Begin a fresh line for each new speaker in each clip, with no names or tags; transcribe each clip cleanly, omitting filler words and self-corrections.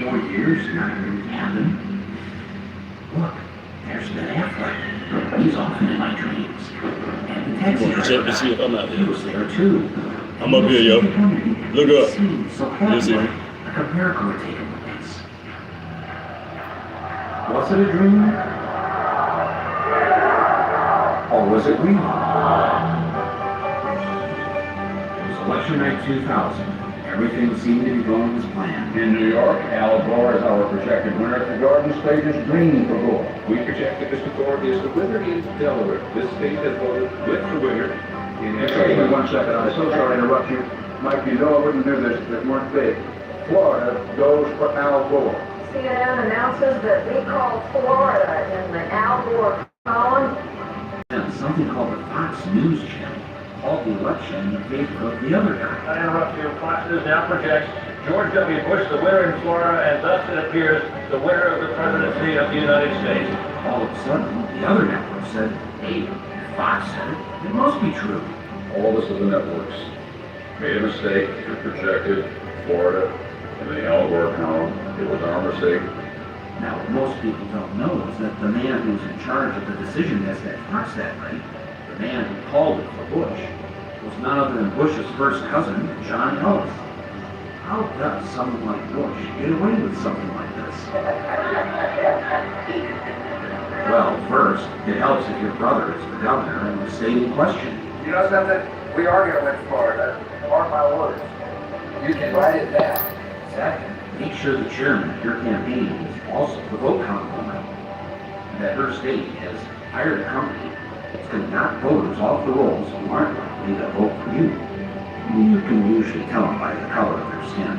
4 years, not going to happen. Look, there's Ben Affleck. He's often in my dreams. And the taxi driver, he was there too.
I'm up here, yo. Look up.
So
You see me?
like a miracle had taken place. Was it a dream? Or was it real? It was election night 2000. Everything seemed to be going as planned.
In New York, Al Gore is our projected winner at the Garden State is green for Gore.
We project that Mr. Gore is the winner in Delaware. This state has voted with the winner in
Excuse me 1 second. I'm so sorry to interrupt you. Mike, you know I wouldn't do this if it weren't big. Florida goes for Al Gore.
CNN announces that we call Florida in the Al Gore column.
And something called the Fox News channel called the election in favor of the other guy.
I interrupt you. Fox News now projects George W. Bush the winner in Florida, and thus it appears the winner of the presidency of the United States.
All of a sudden, the other network said, hey, if Fox said it, it must be true.
All this is the networks. Made a mistake. It projected Florida in the Al Gore column. It was our mistake.
Now, what most people don't know is that the man who's in charge of the decision as that Fox that night, the man who called it for Bush, was none other than Bush's first cousin, John Ellis. How does someone like Bush get away with something like this? Well, first, it helps if your brother is the governor in the state in question.
You know something? We are going to win Florida. Mark my words. You can write it down.
Second, make sure the chairman of your campaign is also the vote counting woman, and that her state has hired a company that's going to knock voters off the rolls who aren't likely to vote for you. You can usually tell them by the color of their skin.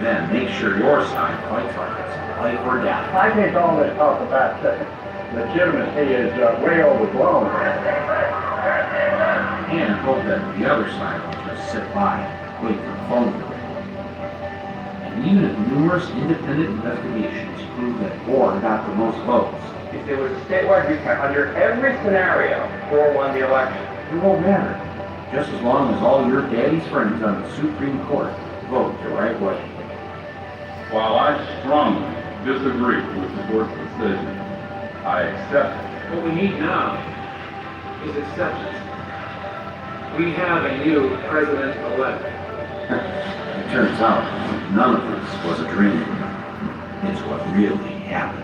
Then make sure your side fights like it's life or death.
I think all this talk about legitimacy is way overblown.
And hope that the other side will just sit by and wait for the phone to ring. And even if numerous independent investigations prove that Gore got the most votes,
If there was a statewide recount under every scenario, Gore won the election.
it won't matter. Just as long as all your daddy's friends on the Supreme Court vote the right way.
While I strongly disagree with the court's decision, I accept it.
What we need now is acceptance. We have a new president-elect.
It turns out none of this was a dream. It's what really happened.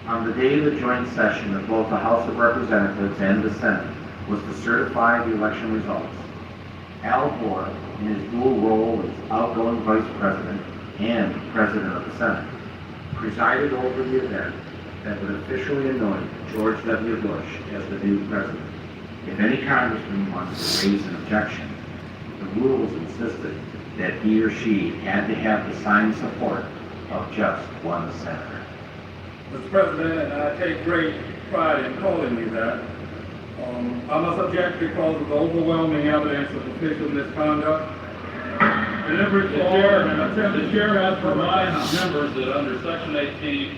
On the day of the joint session of both the House of Representatives and the Senate was to certify the election results. Al Gore, in his dual role as outgoing Vice President and President of the Senate, presided over the event that would officially anoint George W. Bush as the new president. If any congressman wanted to raise an objection, the rules insisted that he or she had to have the signed support of just one senator.
Mr. President, and I take great pride in calling you that. I must object because of the overwhelming evidence of official misconduct. In every form and attempt
The chair has to remind members that under Section 18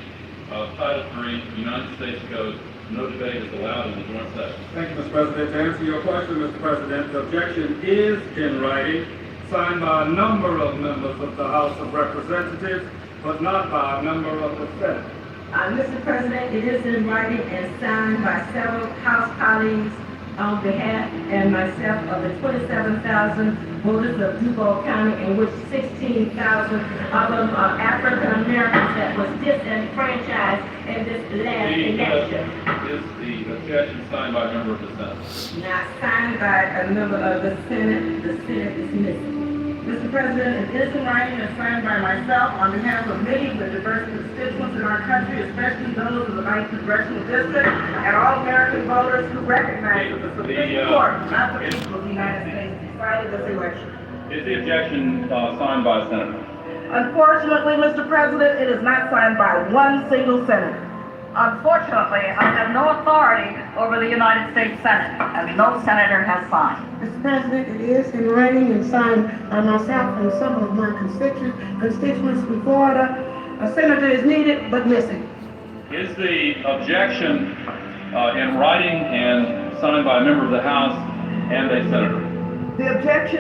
of Title III, United States Code, no debate is allowed in the joint session.
Thank you, Mr. President. To answer your question, Mr. President, the objection is in writing, signed by a number of members of the House of Representatives, but not by a member of the Senate.
Mr. President, it is in writing and signed by several House colleagues on behalf and myself of the 27,000 voters of Duval County, in which 16,000 of them are African Americans that was disenfranchised in this last election.
Is the objection signed by a member of the Senate?
Not signed by a member of the Senate. The Senate is missing.
Mr. President, it is in writing and signed by myself on behalf of many of the diverse constituents in our country, especially those of the 9th Congressional District, and all American voters who recognize that the Supreme Court, not the people of the United States, decided this election.
Is the objection signed by a senator?
Unfortunately, Mr. President, it is not signed by one single senator.
Unfortunately, I have no authority over the United States Senate, and no senator has signed.
Mr. President, it is in writing and signed by myself and some of my constituents from Florida. A senator is needed, but missing.
Is the objection in writing and signed by a member of the House and a senator?
The objection